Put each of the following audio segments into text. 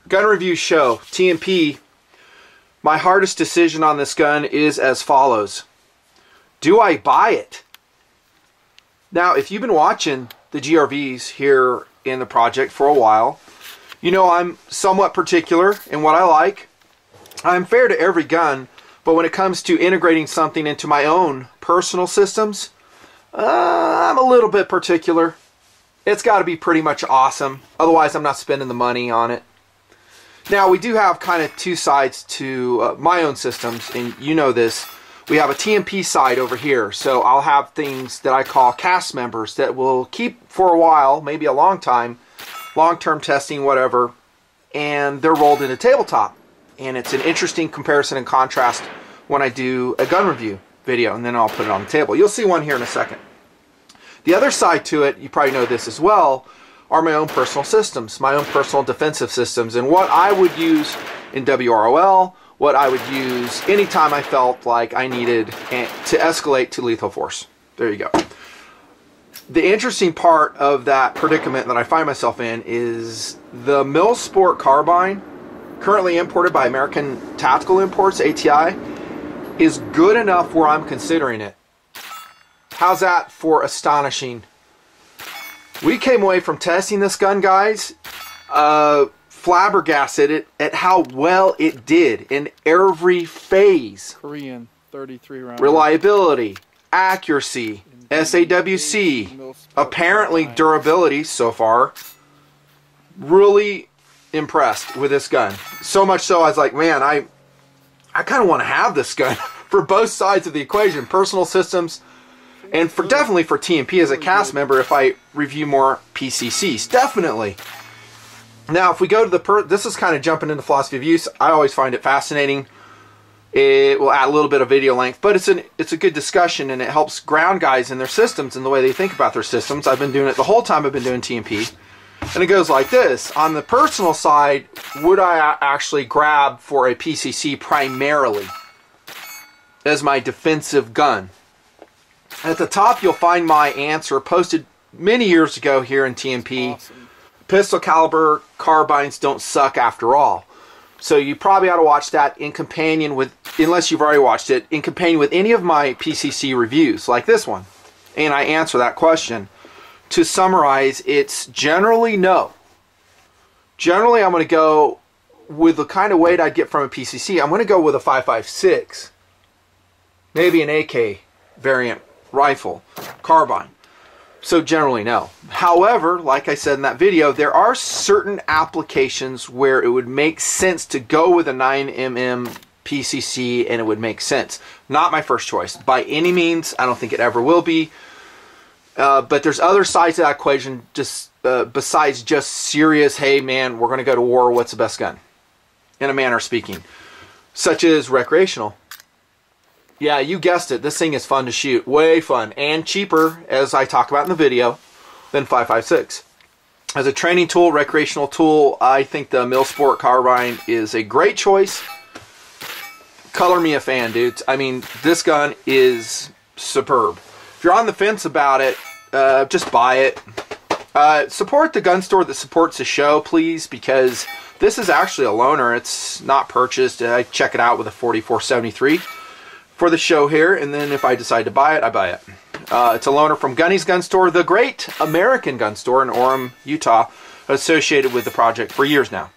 Gun review show, TMP. My hardest decision on this gun is as follows. Do I buy it? Now, if you've been watching the GRVs here in the project for a while, you know I'm somewhat particular in what I like. I'm fair to every gun, but when it comes to integrating something into my own personal systems, I'm a little bit particular. It's got to be pretty much awesome. Otherwise, I'm not spending the money on it. Now, we do have kind of two sides to my own systems, and you know this. We have a TMP side over here, so I'll have things that I call cast members that will keep for a while, maybe a long time, long-term testing, whatever, and they're rolled into tabletop. And it's an interesting comparison and contrast when I do a gun review video, and then I'll put it on the table. You'll see one here in a second. The other side to it, you probably know this as well, are my own personal systems, my own personal defensive systems, and what I would use in WROL, what I would use anytime I felt like I needed to escalate to lethal force. There you go. The interesting part of that predicament that I find myself in is the Milsport Carbine, currently imported by American Tactical Imports, ATI, is good enough where I'm considering it. How's that for astonishing? We came away from testing this gun, guys, flabbergasted at how well it did in every phase. Korean 33 round. Reliability, accuracy, SAWC, apparently durability so far. Really impressed with this gun. So much so I was like, man, I kind of want to have this gun for both sides of the equation, personal systems, and for definitely for TMP as a cast member if I review more PCCs. Definitely. Now, if we go to the this is kind of jumping into philosophy of use. I always find it fascinating. It will add a little bit of video length, but it's a good discussion, and it helps ground guys in their systems and the way they think about their systems. I've been doing it the whole time I've been doing TMP. And it goes like this. On the personal side, would I actually grab for a PCC primarily as my defensive gun? At the top, you'll find my answer posted many years ago here in TMP. Awesome. Pistol caliber carbines don't suck after all. So you probably ought to watch that in companion with, unless you've already watched it, in companion with any of my PCC reviews, like this one. And I answer that question. To summarize, it's generally no. Generally, I'm going to go with the kind of weight I'd get from a PCC. I'm going to go with a 5.56. Maybe an AK variant rifle, carbine. So generally, no. However, like I said in that video, there are certain applications where it would make sense to go with a 9mm PCC, and it would make sense. Not my first choice. By any means, I don't think it ever will be. But there's other sides of that equation just besides just serious, hey man, we're going to go to war, what's the best gun? In a manner of speaking. Such as recreational. Yeah, you guessed it, this thing is fun to shoot. Way fun. And cheaper, as I talk about in the video, than 5.56. As a training tool, recreational tool, I think the Milsport Carbine is a great choice. Color me a fan, dudes. I mean, this gun is superb. If you're on the fence about it, just buy it. Support the gun store that supports the show, please, because this is actually a loaner. It's not purchased. I check it out with a 4473 for the show here, and then if I decide to buy it, I buy it. It's a loaner from Gunnies Gun Store, the great American gun store in Orem, Utah, associated with the project for years now.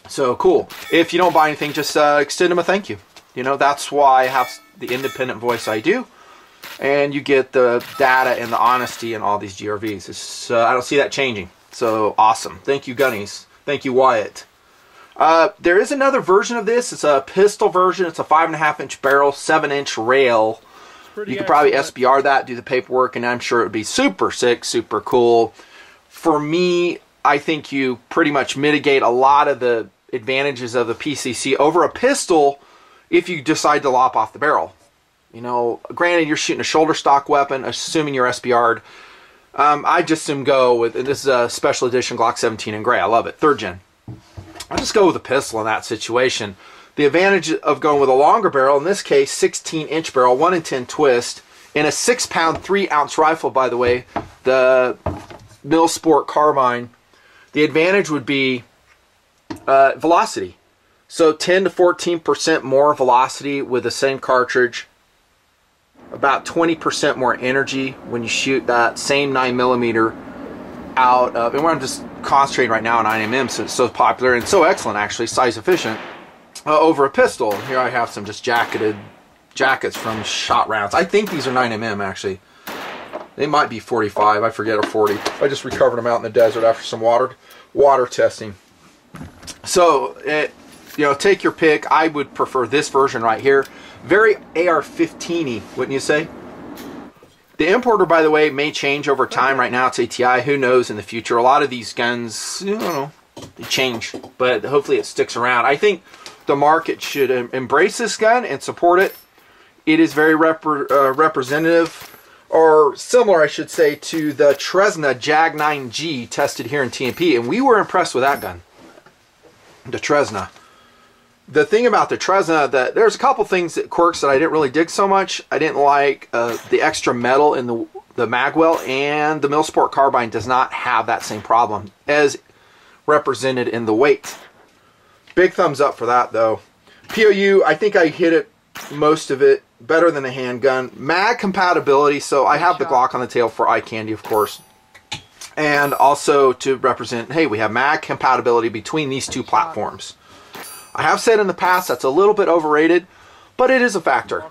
So cool. If you don't buy anything, just extend them a thank you. You know, that's why I have the independent voice I do. And you get the data and the honesty in all these GRVs. It's, I don't see that changing. So awesome. Thank you, Gunnies. Thank you, Wyatt. There is another version of this. It's a pistol version. It's a 5.5-inch barrel, 7-inch rail. You could probably SBR that, do the paperwork, and I'm sure it would be super sick, super cool. For me, I think you pretty much mitigate a lot of the advantages of the PCC over a pistol if you decide to lop off the barrel. You know, granted, you're shooting a shoulder stock weapon, assuming you're SBR'd. I just assume go with, and this is a special edition Glock 17 in gray. I love it. 3rd gen. I just go with a pistol in that situation. The advantage of going with a longer barrel, in this case, 16-inch barrel, 1 in 10 twist, in a 6-pound, 3-ounce rifle, by the way, the Milsport Carbine. The advantage would be velocity. So 10 to 14% more velocity with the same cartridge. About 20% more energy when you shoot that same 9mm out of, and we're just concentrating right now on 9mm since it's so popular and so excellent, actually, size efficient, over a pistol. Here I have some just jackets from shot rounds. I think these are 9mm, actually. They might be 45, I forget, or 40. I just recovered them out in the desert after some water testing. So, take your pick. I would prefer this version right here. Very AR-15-y, wouldn't you say? The importer, by the way, may change over time. Right now it's ATI. Who knows in the future? A lot of these guns, I don't know, they change. But hopefully it sticks around. I think the market should embrace this gun and support it. It is very representative, or similar, I should say, to the Tresna Jag 9G tested here in TMP. And we were impressed with that gun, the Tresna. The thing about the Tresna, that there's a couple things, quirks that I didn't really dig so much. I didn't like the extra metal in the magwell, and the Milsport Carbine does not have that same problem as represented in the weight. Big thumbs up for that, though. POU, I think I hit it, most of it, better than a handgun. Mag compatibility, so I have the Glock on the tail for eye candy, of course. And also to represent, hey, we have mag compatibility between these two platforms. I have said in the past that's a little bit overrated, but it is a factor.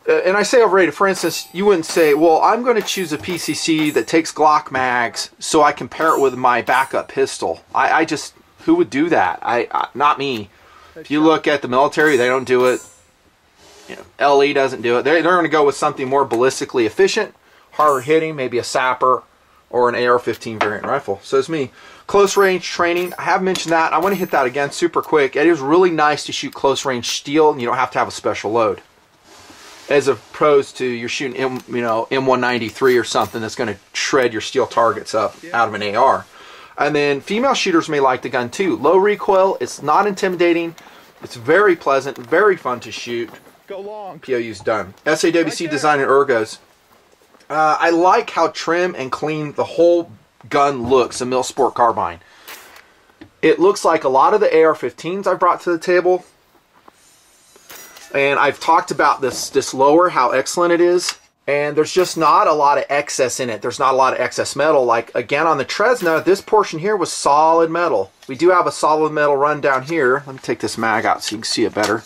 And I say overrated, for instance, you wouldn't say, well, I'm going to choose a PCC that takes Glock mags so I can pair it with my backup pistol. I just, who would do that? Not me. If you look at the military, they don't do it. LE doesn't do it. They're going to go with something more ballistically efficient, harder hitting, maybe a sapper or an AR-15 variant rifle. So it's me. Close range training, I have mentioned that. I want to hit that again super quick. It is really nice to shoot close range steel, and you don't have to have a special load, as opposed to you're shooting M193 or something that's going to shred your steel targets up out of an AR. And then female shooters may like the gun too. Low recoil, it's not intimidating, it's very pleasant, very fun to shoot. Go long. POU's done. SAWC design and ergos. I like how trim and clean the whole gun looks, a Milsport Carbine. It looks like a lot of the AR-15s I've brought to the table. And I've talked about this lower, how excellent it is. And there's just not a lot of excess in it. There's not a lot of excess metal. Like, again, on the Tresna, this portion here was solid metal. We do have a solid metal run down here. Let me take this mag out so you can see it better.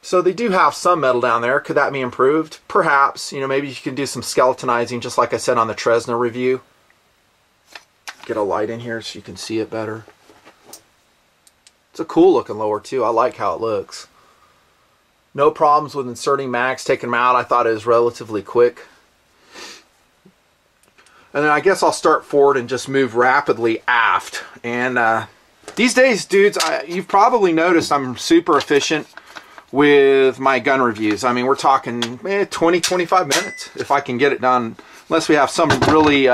So they do have some metal down there. Could that be improved? Perhaps. Maybe you can do some skeletonizing, just like I said on the Tresna review. Get a light in here so you can see it better. It's a cool looking lower too. I like how it looks. No problems with inserting mags, taking them out. I thought it was relatively quick. And then I guess I'll start forward and just move rapidly aft. And these days, dudes, you've probably noticed I'm super efficient with my gun reviews. I mean, we're talking 20-25 minutes if I can get it done, unless we have some really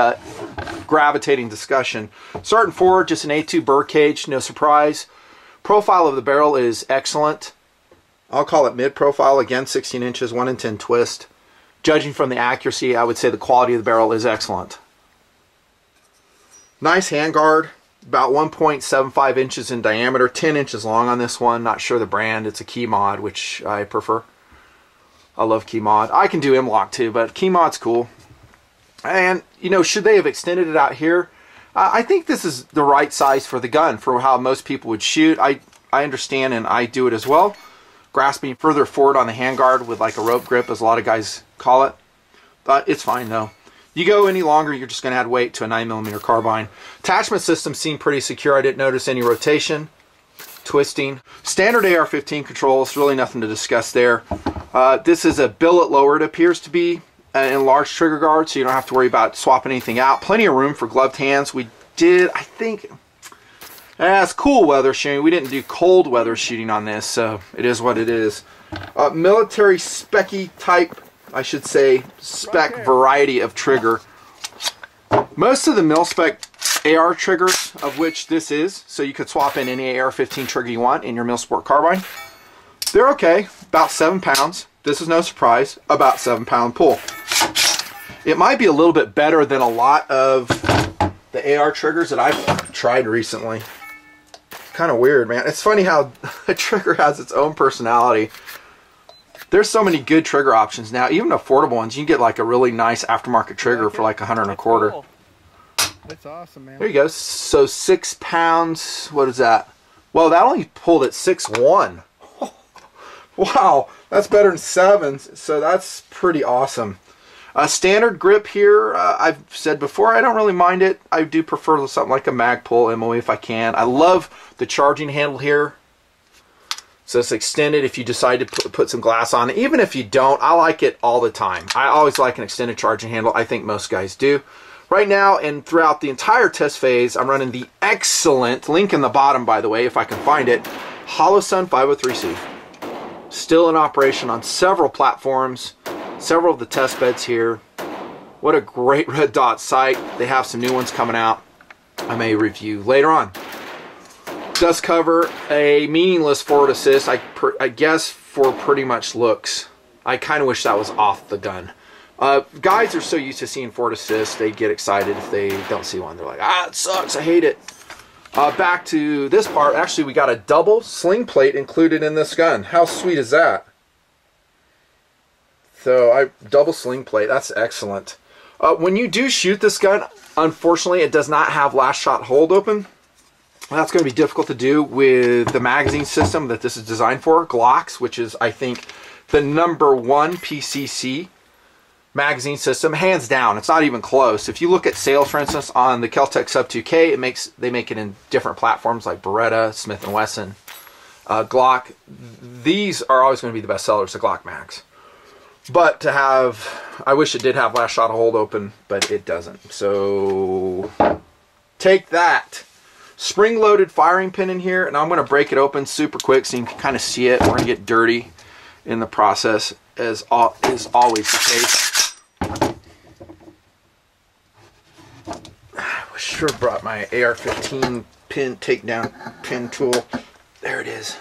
gravitating discussion. Starting forward, just an A2 burr cage, no surprise. Profile of the barrel is excellent. I'll call it mid-profile, again 16 inches, 1 in 10 twist. Judging from the accuracy, I would say the quality of the barrel is excellent. Nice handguard. About 1.75 inches in diameter, 10 inches long on this one. Not sure the brand. It's a Key Mod, which I prefer. I love Key Mod. I can do M-Lock too, but Key Mod's cool. And, should they have extended it out here? I think this is the right size for the gun, for how most people would shoot. I understand, and I do it as well. Grasping further forward on the handguard with like a rope grip, as a lot of guys call it. But it's fine, though. You go any longer, you're just going to add weight to a 9mm carbine. Attachment system seemed pretty secure. I didn't notice any rotation, twisting. Standard AR-15 controls, really nothing to discuss there. This is a billet lower, it appears to be, enlarged trigger guard, so you don't have to worry about swapping anything out. Plenty of room for gloved hands. We did, I think, it's cool weather shooting. We didn't do cold weather shooting on this, so it is what it is. Military specky type, I should say, spec variety of trigger. Most of the mil-spec AR triggers, of which this is, so you could swap in any AR-15 trigger you want in your Milsport Carbine. They're okay, about 7 pounds. This is no surprise, about 7-pound pull. It might be a little bit better than a lot of the AR triggers that I've tried recently. Kind of weird, man. It's funny how a trigger has its own personality. There's so many good trigger options now. Even affordable ones. You can get like a really nice aftermarket trigger for like $125. Cool. That's awesome, man. There you go. So 6 pounds. What is that? Well, that only pulled at 6'1". Wow, that's better than 7. So that's pretty awesome. Standard grip here, I've said before, I don't really mind it. I do prefer something like a Magpul MOE if I can. I love the charging handle here. So it's extended if you decide to put some glass on it. Even if you don't, I like it all the time. I always like an extended charging handle. I think most guys do. Right now and throughout the entire test phase, I'm running the excellent, link in the bottom by the way, if I can find it, HoloSun 503C. Still in operation on several platforms. Several of the test beds here. What a great red dot sight. They have some new ones coming out. I may review later on. Does cover a meaningless forward assist, I guess for pretty much looks. I kind of wish that was off the gun. Guys are so used to seeing forward assist, they get excited if they don't see one. They're like, ah, it sucks, I hate it. Back to this part. Actually, we got a double sling plate included in this gun. How sweet is that? So double sling plate, that's excellent. When you do shoot this gun, unfortunately it does not have last shot hold open. That's going to be difficult to do with the magazine system that this is designed for, Glocks, which is I think the #1 PCC magazine system, hands down. It's not even close. If you look at sales, for instance, on the Kel-Tec Sub 2K, they make it in different platforms like Beretta, Smith & Wesson, Glock. These are always going to be the best sellers, the Glock Mags. But to have, I wish it did have last shot hold open, but it doesn't. So take that. Spring-loaded firing pin in here, and I'm going to break it open super quick so you can kind of see it. We're going to get dirty in the process, as is always the case. I sure brought my AR-15 pin takedown pin tool. There it is.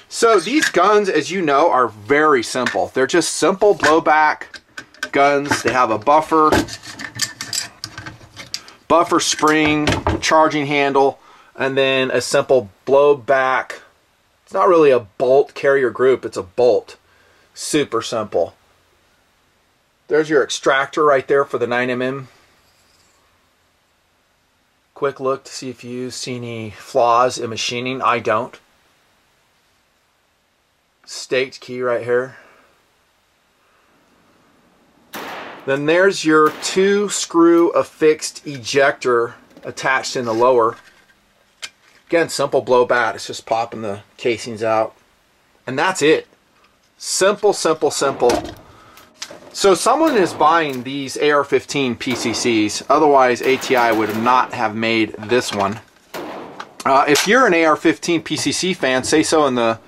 So these guns, as you know, are very simple. They're just simple blowback guns. They have a buffer spring, charging handle, and then a simple blowback. It's not really a bolt carrier group, it's a bolt. Super simple. There's your extractor right there for the 9mm. Quick look to see if you see any flaws in machining. I don't. Staked key right here. Then there's your 2-screw affixed ejector attached in the lower. Again, simple blowback. It's just popping the casings out. And that's it. Simple, simple, simple. So someone is buying these AR-15 PCCs. Otherwise, ATI would not have made this one. If you're an AR-15 PCC fan, say so in the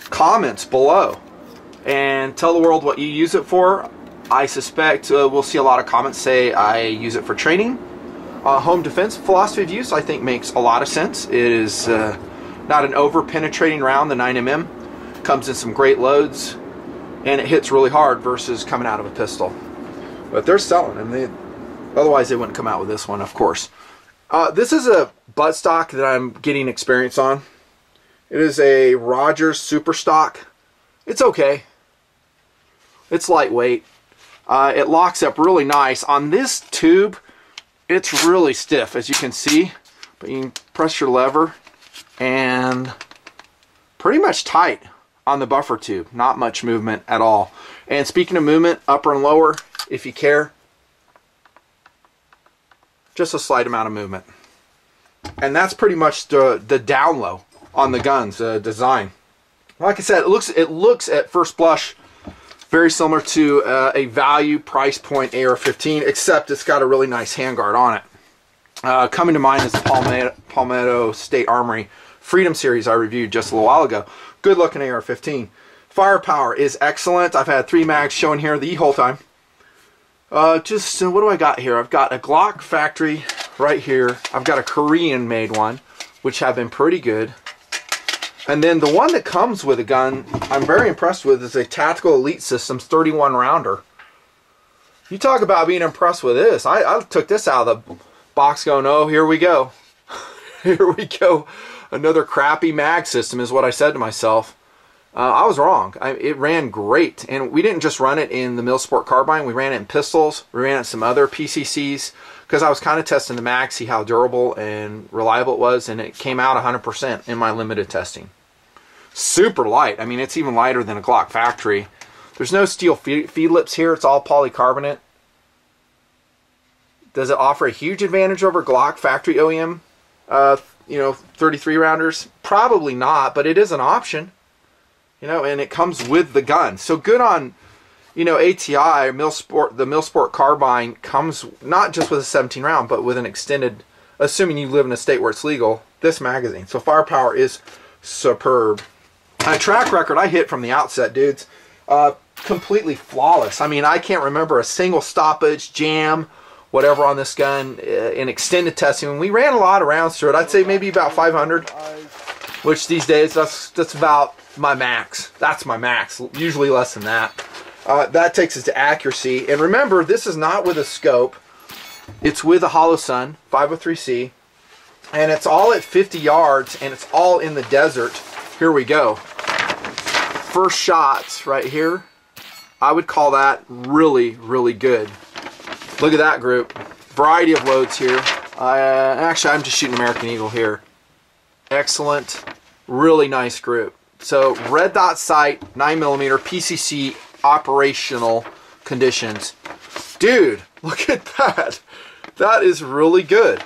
comments below and tell the world what you use it for. I suspect we'll see a lot of comments say I use it for training. Home defense philosophy of use I think makes a lot of sense. It is not an over penetrating round. The 9mm comes in some great loads and it hits really hard versus coming out of a pistol. But they're selling them. Otherwise they wouldn't come out with this one, of course. This is a buttstock that I'm getting experience on. It is a Rogers Super Stock. It's okay. It's lightweight. It locks up really nice. On this tube, it's really stiff, as you can see. But you can press your lever and pretty much tight on the buffer tube. Not much movement at all. And speaking of movement, upper and lower, if you care, just a slight amount of movement. And that's pretty much the down low on the gun's design. Like I said, it looks at first blush very similar to a value price point AR-15, except it's got a really nice handguard on it. Coming to mind is the Palmetto State Armory Freedom Series I reviewed just a little while ago. Good looking AR-15. Firepower is excellent. I've had 3 mags showing here the whole time. What do I got here? I've got a Glock factory right here. I've got a Korean made one, which have been pretty good. And then the one that comes with a gun I'm very impressed with is a Tactical Elite Systems 31 rounder. You talk about being impressed with this. I took this out of the box going, oh, here we go. Here we go. Another crappy mag system is what I said to myself. I was wrong. It ran great. And we didn't just run it in the Milsport Carbine. We ran it in pistols. We ran it in some other PCCs because I was kind of testing the mag, see how durable and reliable it was. And it came out 100% in my limited testing. Super light. I mean, it's even lighter than a Glock factory. There's no steel feed lips here. It's all polycarbonate. Does it offer a huge advantage over Glock factory OEM, 33 rounders? Probably not, but it is an option. And it comes with the gun. So good on, ATI, Milsport. The Milsport Carbine comes not just with a 17 round, but with an extended, assuming you live in a state where it's legal, this magazine. So firepower is superb. Track record, I hit from the outset, dudes. Completely flawless. I mean, I can't remember a single stoppage, jam, whatever on this gun in extended testing. When we ran a lot of rounds through it, I'd say maybe about 500, which these days that's about my max. That's my max. Usually less than that. That takes us to accuracy. And remember, this is not with a scope. It's with a Hollow Sun 503C, and it's all at 50 yards, and it's all in the desert. Here we go. First shots right here. I would call that really, really good. Look at that group. Variety of loads here. Actually, I'm just shooting American Eagle here. Excellent. Really nice group. So, red dot sight, 9mm, PCC, operational conditions. Dude, look at that. That is really good.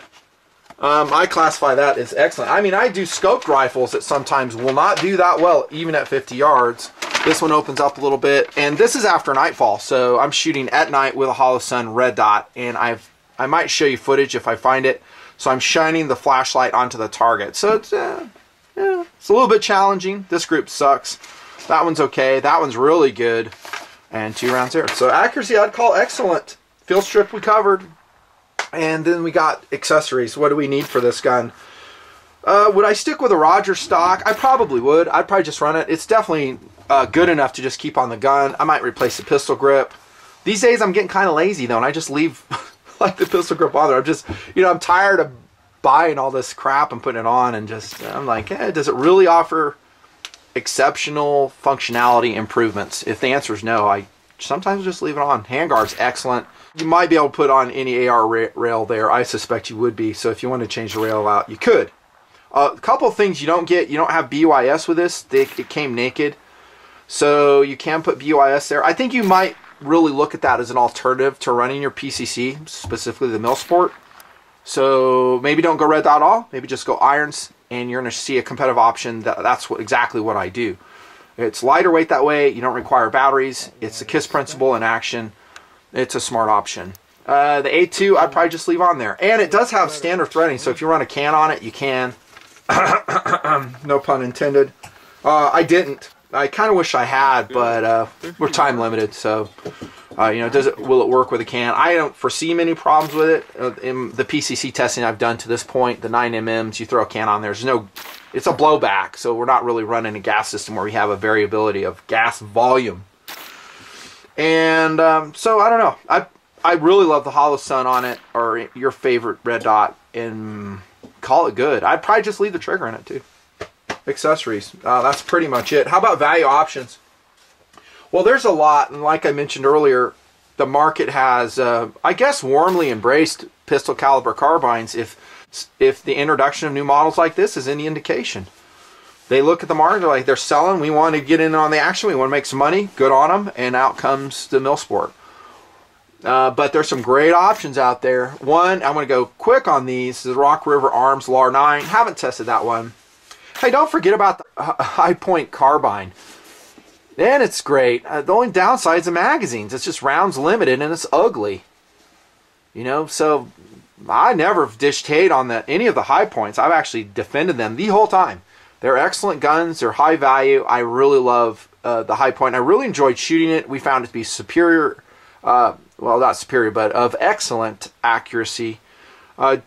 I classify that as excellent. I mean, I do scoped rifles that sometimes will not do that well, even at 50 yards. This one opens up a little bit, and this is after nightfall, so I'm shooting at night with a Hollow Sun red dot, and I might show you footage if I find it. So I'm shining the flashlight onto the target. So it's a little bit challenging. This group sucks. That one's okay. That one's really good. And 2 rounds there. So accuracy, I'd call excellent. Field strip we covered. And then we got accessories. What do we need for this gun? Would I stick with a Roger stock? I probably would. I'd probably just run it. It's definitely good enough to just keep on the gun. I might replace the pistol grip. These days I'm getting kind of lazy though, and I just leave like the pistol grip on there. I'm just, I'm tired of buying all this crap and putting it on, and just, I'm like, does it really offer exceptional functionality improvements? If the answer is no, I sometimes just leave it on. Handguard's excellent. You might be able to put on any AR rail there. I suspect you would be. So if you want to change the rail out, you could. A couple of things you don't get. You don't have BUIS with this. It came naked. So you can put BUIS there. I think you might really look at that as an alternative to running your PCC, specifically the Milsport. So maybe don't go red dot at all. Maybe just go irons, and you're going to see a competitive option. That's exactly what I do. It's lighter weight that way. You don't require batteries. It's the KISS principle in action. It's a smart option. The A2, I'd probably just leave on there. And it does have standard threading, so if you run a can on it, you can. No pun intended. I didn't. I kind of wish I had, but we're time limited, so will it work with a can? I don't foresee many problems with it. In the PCC testing I've done to this point, the 9mm, you throw a can on there. It's a blowback, so we're not really running a gas system where we have a variability of gas volume. And so I don't know. I really love the Hollow Sun on it, or your favorite red dot, and call it good. I'd probably just leave the trigger in it too. Accessories, that's pretty much it. How about value options? Well, there's a lot, and like I mentioned earlier, the market has, I guess, warmly embraced pistol caliber carbines. If the introduction of new models like this is any indication, they look at the market like they're selling. We want to get in on the action. We want to make some money. Good on them, and out comes the Milsport. But there's some great options out there. One, I'm going to go quick on these. The Rock River Arms LAR9. Haven't tested that one. Hey, don't forget about the High Point Carbine. And it's great. The only downside is the magazines. It's just rounds limited, and it's ugly. So I never dished hate on any of the High Points. I've actually defended them the whole time. They're excellent guns. They're high value. I really love the High Point. I really enjoyed shooting it. We found it to be superior, well, not superior, but of excellent accuracy.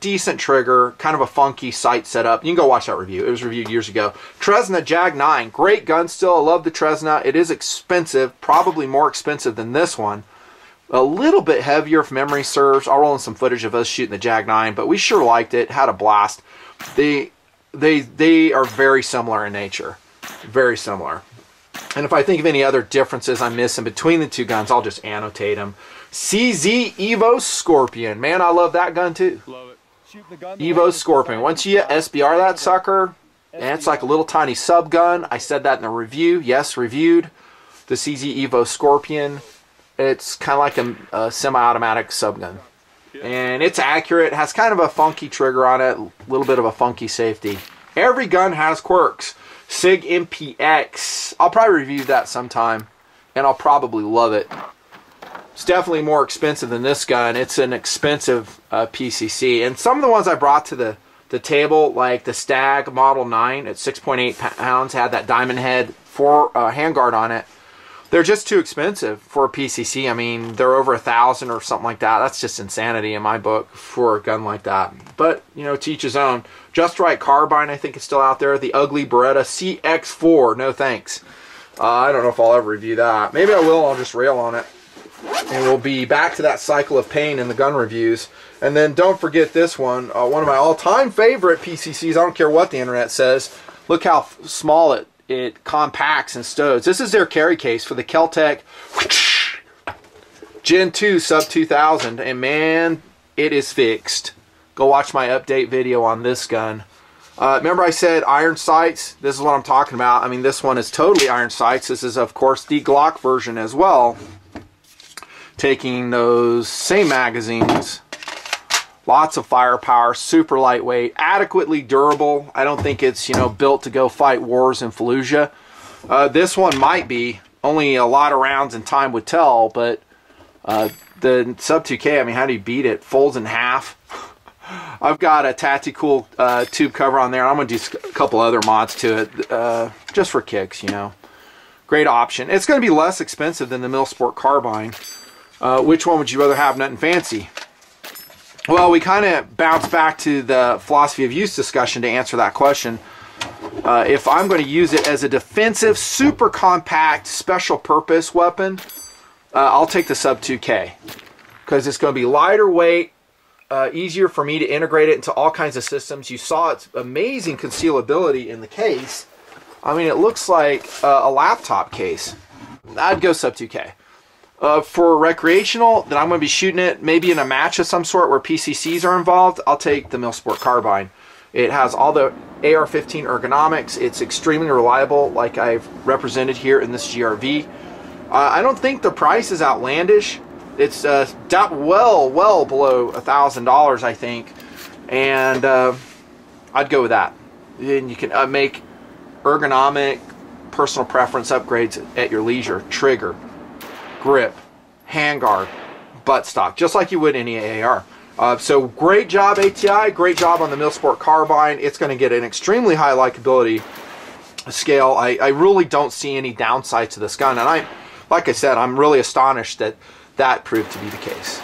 Decent trigger, kind of a funky sight setup. You can go watch that review. It was reviewed years ago. Tresna Jag 9, great gun still. I love the Tresna. It is expensive, probably more expensive than this one, A little bit heavier if memory serves. I'll roll in some footage of us shooting the Jag 9, but we sure liked it. Had a blast. They are very similar in nature. Very similar. And if I think of any other differences I'm missing between the two guns, I'll just annotate them. CZ Evo Scorpion. Man, I love that gun too. Love it. Shoot the gun Evo Scorpion. Once you SBR that sucker, and it's like a little tiny sub gun. I said that in the review. Yes, reviewed the CZ Evo Scorpion. It's kind of like a semi-automatic sub gun. And it's accurate. Has kind of a funky trigger on it. A little bit of a funky safety. Every gun has quirks. SIG MPX. I'll probably review that sometime. And I'll probably love it. It's definitely more expensive than this gun. It's an expensive PCC. And some of the ones I brought to the table, like the Stag Model 9 at 6.8 pounds, had that diamond head handguard on it. They're just too expensive for a PCC. I mean, they're over $1,000 or something like that. That's just insanity in my book for a gun like that. But, you know, to each his own. Just Right Carbine, I think, is still out there. The ugly Beretta CX4. No thanks. I don't know if I'll ever review that. Maybe I will. I'll just rail on it. And we'll be back to that cycle of pain in the gun reviews. And then don't forget this one. One of my all-time favorite PCCs. I don't care what the internet says. Look how small it compacts and stows. This is their carry case for the Keltec Gen 2 Sub 2000. And man, it is fixed. Go watch my update video on this gun. Remember I said iron sights? This is what I'm talking about. I mean, this one is totally iron sights. This is, of course, the Glock version as well. Taking those same magazines. Lots of firepower, super lightweight, adequately durable. I don't think it's, you know, built to go fight wars in Fallujah. This one might be. Only a lot of rounds and time would tell, but the Sub 2K, I mean, how do you beat it? Folds in half. I've got a tactical tube cover on there. I'm going to do a couple other mods to it just for kicks, you know. Great option. It's going to be less expensive than the Milsport Carbine. Which one would you rather have, Nutnfancy? Well, we kind of bounce back to the philosophy of use discussion to answer that question. If I'm going to use it as a defensive, super compact, special purpose weapon, I'll take the Sub 2K. Because it's going to be lighter weight, easier for me to integrate it into all kinds of systems. You saw its amazing concealability in the case. I mean, it looks like a laptop case. I'd go Sub 2K. For recreational, that I'm going to be shooting it maybe in a match of some sort where PCCs are involved, I'll take the Milsport Carbine. It has all the AR-15 ergonomics. It's extremely reliable, like I've represented here in this GRV. I don't think the price is outlandish. It's well below $1,000, I think. And I'd go with that. And you can make ergonomic, personal preference upgrades at your leisure. Trigger, grip, handguard, buttstock, just like you would any AR. So great job, ATI. Great job on the Milsport Carbine. It's going to get an extremely high likability scale. I really don't see any downsides to this gun. And like I said, I'm really astonished that that proved to be the case.